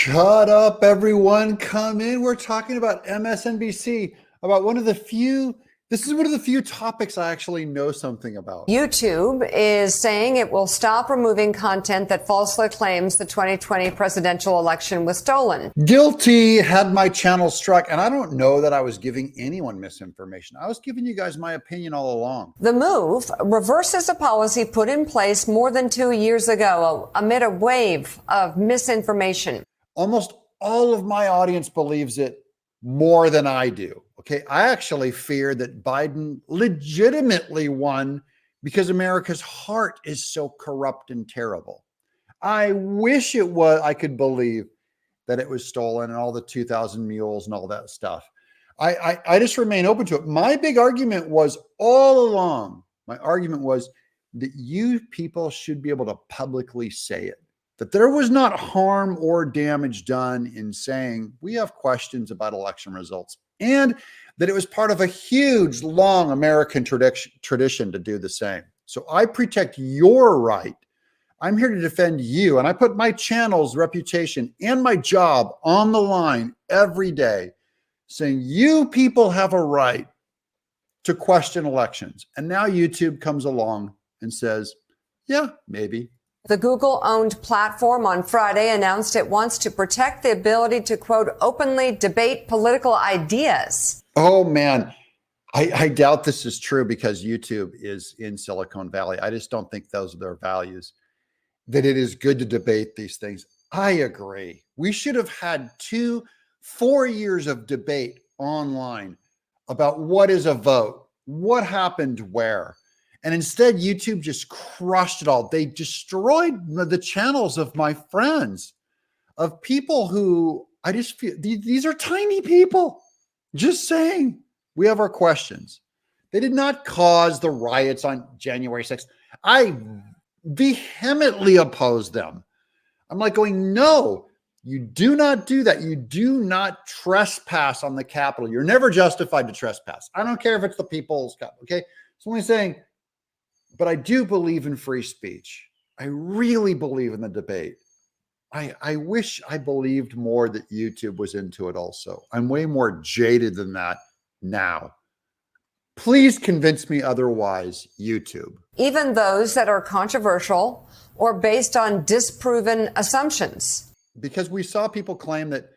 Shut up, everyone. Come in. We're talking about MSNBC, about this is one of the few topics I actually know something about. YouTube is saying it will stop removing content that falsely claims the 2020 presidential election was stolen. Guilty, had my channel struck, and I don't know that I was giving anyone misinformation. I was giving you guys my opinion all along. The move reverses a policy put in place more than 2 years ago amid a wave of misinformation. Almost all of my audience believes it more than I do. Okay, I actually fear that Biden legitimately won because America's heart is so corrupt and terrible. I wish I could believe that it was stolen and all the 2,000 mules and all that stuff. I just remain open to it. My big argument was all along, my argument was that you people should be able to publicly say it, that there was not harm or damage done in saying we have questions about election results, and that it was part of a huge, long American tradition to do the same. So I protect your right. I'm here to defend you, and I put my channel's reputation and my job on the line every day, saying you people have a right to question elections. And now YouTube comes along and says, yeah, maybe. The Google-owned platform on Friday announced it wants to protect the ability to, quote, openly debate political ideas. Oh, man. I doubt this is true because YouTube is in Silicon Valley. I just don't think those are their values, that it is good to debate these things. I agree. We should have had 4 years of debate online about what is a vote, what happened where. And instead, YouTube just crushed it all. They destroyed the channels of my friends, of people who I just feel, these are tiny people just saying, we have our questions. They did not cause the riots on January 6th. I vehemently oppose them. I'm like going, no, you do not do that. You do not trespass on the Capitol. You're never justified to trespass. I don't care if it's the people's Capitol, okay? So I'm saying, but I do believe in free speech. I really believe in the debate. I wish I believed more that YouTube was into it also. I'm way more jaded than that now. Please convince me otherwise, YouTube. Even those that are controversial or based on disproven assumptions. Because we saw people claim that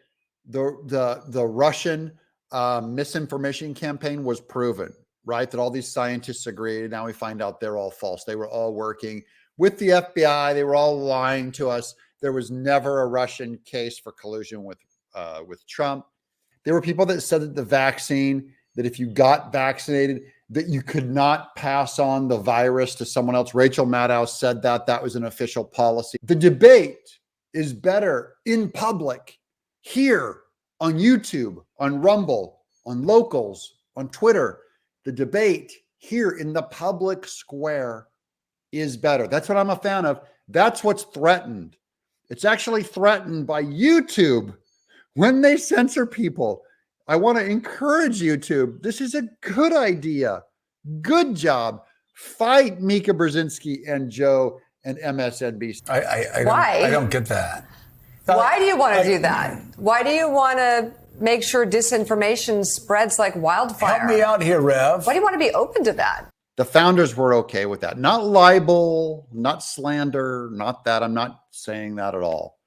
the Russian misinformation campaign was proven, right? That all these scientists agreed. Now we find out they're all false. They were all working with the FBI. They were all lying to us. There was never a Russian case for collusion with Trump. There were people that said that the vaccine, that if you got vaccinated, that you could not pass on the virus to someone else. Rachel Maddow said that was an official policy. The debate is better in public here on YouTube, on Rumble, on Locals, on Twitter. The debate here in the public square is better. That's what I'm a fan of. That's what's threatened. It's actually threatened by YouTube when they censor people. I want to encourage YouTube. This is a good idea. Good job. Fight Mika and Joe and MSNBC. I don't get that. Why do you want to do that? Why do you want to make sure disinformation spreads like wildfire? Help me out here, Rev. Why do you want to be open to that? The founders were okay with that. Not libel, not slander, not that. I'm not saying that at all.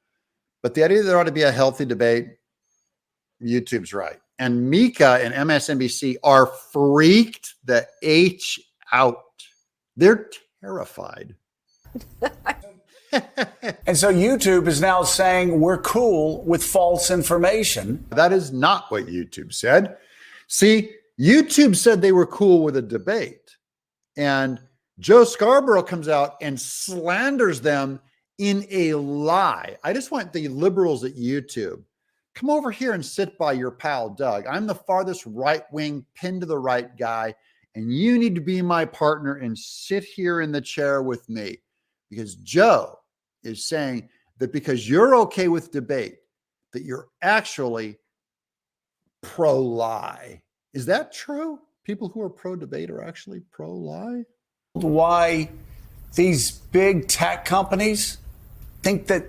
But the idea that there ought to be a healthy debate, YouTube's right. And Mika and MSNBC are freaked the H out. They're terrified. And so YouTube is now saying we're cool with false information. That is not what YouTube said. See, YouTube said they were cool with a debate. And Joe Scarborough comes out and slanders them in a lie. I just want the liberals at YouTube, come over here and sit by your pal, Doug. I'm the farthest right-wing, pinned to the right guy, and you need to be my partner and sit here in the chair with me. Because Joe is saying that because you're okay with debate, that you're actually pro-lie. Is that true? People who are pro-debate are actually pro-lie? Why these big tech companies think that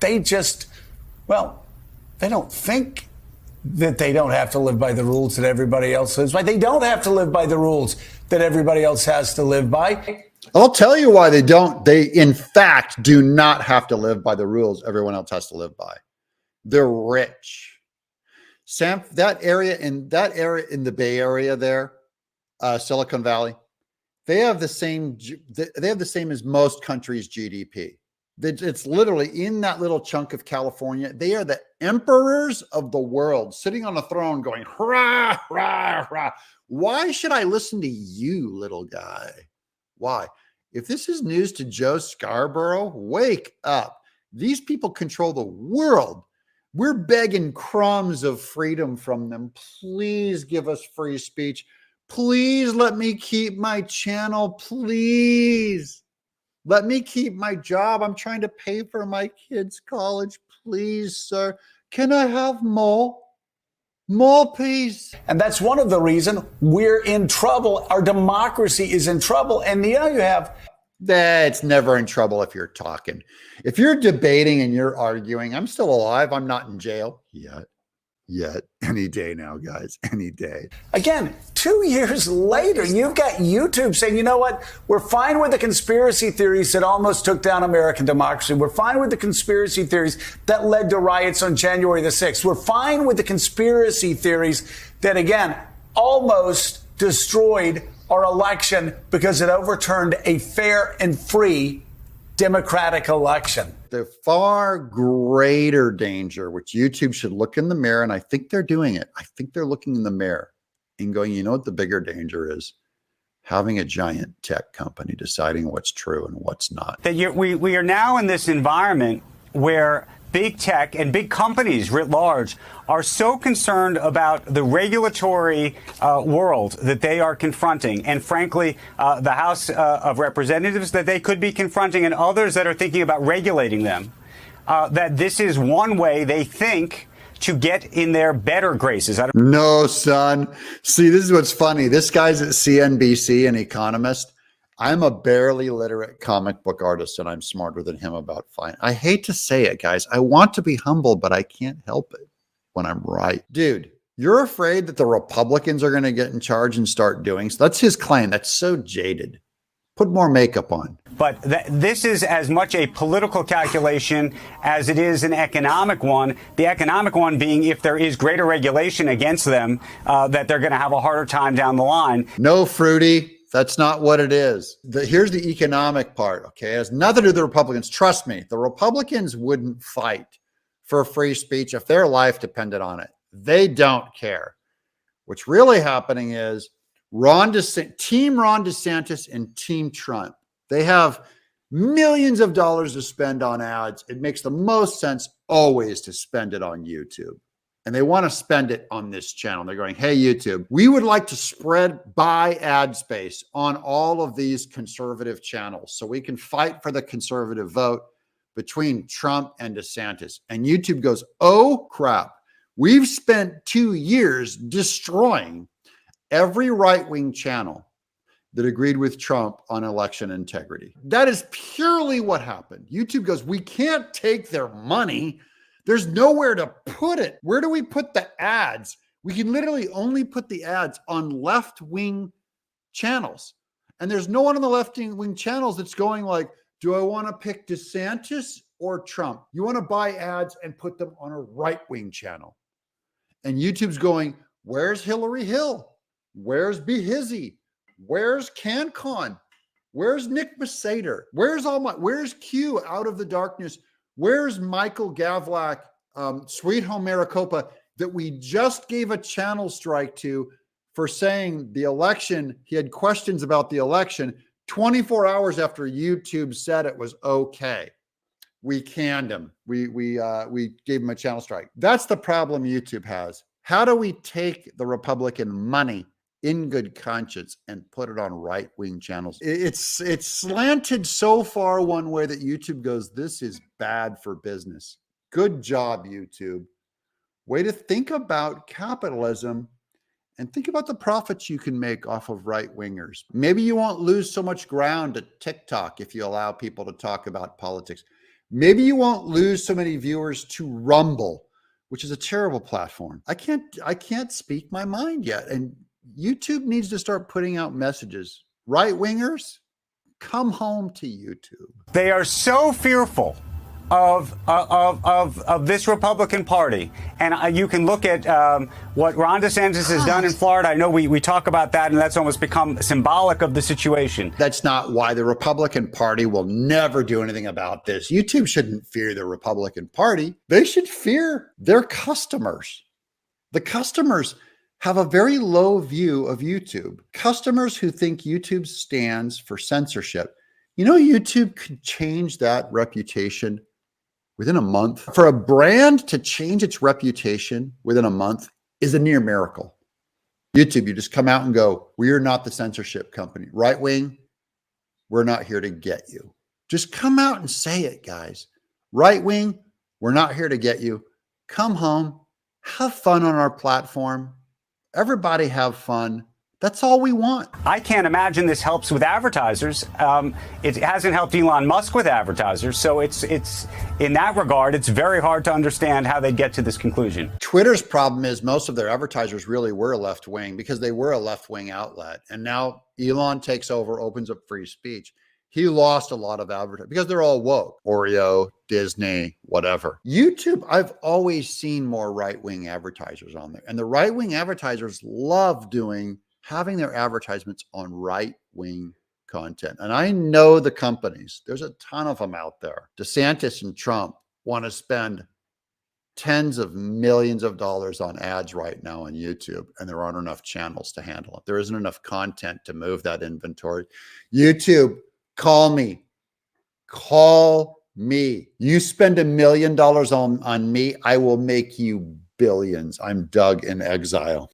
they just Well, they don't think that they don't have to live by the rules that everybody else lives by. They don't have to live by the rules that everybody else has to live by. I'll tell you why they don't. They, in fact, do not have to live by the rules everyone else has to live by. They're rich. That area in the Bay Area there, Silicon Valley, they have the same. They have the same as most countries' GDP. It's literally in that little chunk of California. They are the emperors of the world, sitting on a throne, going hurrah, hurrah, hurrah. Why should I listen to you, little guy? Why? If this is news to Joe Scarborough, wake up. These people control the world. We're begging crumbs of freedom from them. Please give us free speech. Please let me keep my channel. Please let me keep my job. I'm trying to pay for my kids' college. Please, sir. Can I have more? More, please. And that's one of the reasons we're in trouble. Our democracy is in trouble. And now you have. It's never in trouble if you're talking. If you're debating and you're arguing, I'm still alive. I'm not in jail yet. Any day now, guys. Any day. Again, 2 years later, you've got YouTube saying, you know what? We're fine with the conspiracy theories that almost took down American democracy. We're fine with the conspiracy theories that led to riots on January the 6th. We're fine with the conspiracy theories that, again, almost destroyed our election because it overturned a fair and free democratic election. The far greater danger, which YouTube should look in the mirror, and I think they're doing it. I think they're looking in the mirror and going, you know what the bigger danger is? Having a giant tech company deciding what's true and what's not. That we are now in this environment where big tech and big companies writ large are so concerned about the regulatory world that they are confronting, and frankly, the House of Representatives that they could be confronting, and others that are thinking about regulating them, that this is one way they think to get in their better graces. No, son. See, this is what's funny. This guy's at CNBC, an economist. I'm a barely literate comic book artist, and I'm smarter than him about finance. I hate to say it, guys. I want to be humble, but I can't help it when I'm right. Dude, you're afraid that the Republicans are going to get in charge and start doing so. That's his claim. That's so jaded. Put more makeup on. But this is as much a political calculation as it is an economic one. The economic one being if there is greater regulation against them, that they're going to have a harder time down the line. No, Fruity. That's not what it is. Here's the economic part, okay? It has nothing to do with the Republicans. Trust me, the Republicans wouldn't fight for free speech if their life depended on it. They don't care. What's really happening is Team Ron DeSantis and Team Trump. They have millions of dollars to spend on ads. It makes the most sense always to spend it on YouTube. And they want to spend it on this channel. They're going, hey, YouTube, we would like to buy ad space on all of these conservative channels so we can fight for the conservative vote between Trump and DeSantis. And YouTube goes, oh, crap. We've spent 2 years destroying every right-wing channel that agreed with Trump on election integrity. That is purely what happened. YouTube goes, we can't take their money. There's nowhere to put it. Where do we put the ads? We can literally only put the ads on left-wing channels. And there's no one on the left-wing channels that's going like, do I want to pick DeSantis or Trump? You want to buy ads and put them on a right-wing channel. And YouTube's going, where's Hillary Hill? Where's Behizzy? Where's CanCon? Where's Nick Besater? Where's Q out of the darkness? Where's Michael Gavlak, Sweet Home Maricopa, that we just gave a channel strike to for saying the election, he had questions about the election 24 hours after YouTube said it was okay. We canned him. We gave him a channel strike. That's the problem YouTube has. How do we take the Republican money in good conscience and put it on right-wing channels? It's slanted so far one way that YouTube goes, this is bad for business. Good job, YouTube. Way to think about capitalism and think about the profits you can make off of right-wingers. Maybe you won't lose so much ground at TikTok if you allow people to talk about politics. Maybe you won't lose so many viewers to Rumble, which is a terrible platform. I can't speak my mind yet. And YouTube needs to start putting out messages. Right-wingers, come home to YouTube. They are so fearful of this Republican Party. And you can look at what Ron DeSantis has done in Florida. I know we talk about that, and that's almost become symbolic of the situation. That's not why the Republican Party will never do anything about this. YouTube shouldn't fear the Republican Party. They should fear their customers. The customers have a very low view of YouTube. Customers who think YouTube stands for censorship. You know, YouTube could change that reputation within a month. For a brand to change its reputation within a month is a near miracle. YouTube, you just come out and go, we are not the censorship company. Right wing, we're not here to get you. Just come out and say it, guys. Right wing, we're not here to get you. Come home, have fun on our platform. Everybody have fun. That's all we want. I can't imagine this helps with advertisers. It hasn't helped Elon Musk with advertisers. So it's in that regard, it's very hard to understand how they get to this conclusion. Twitter's problem is most of their advertisers really were left wing because they were a left wing outlet. And now Elon takes over, opens up free speech. He lost a lot of advertisers because they're all woke. Oreo, Disney, whatever. YouTube, I've always seen more right-wing advertisers on there. And the right-wing advertisers love having their advertisements on right-wing content. And I know the companies, there's a ton of them out there. DeSantis and Trump want to spend tens of millions of dollars on ads right now on YouTube, and there aren't enough channels to handle it. There isn't enough content to move that inventory. YouTube, call me. Call me. You spend $1 million on me, I will make you billions. I'm Doug in Exile.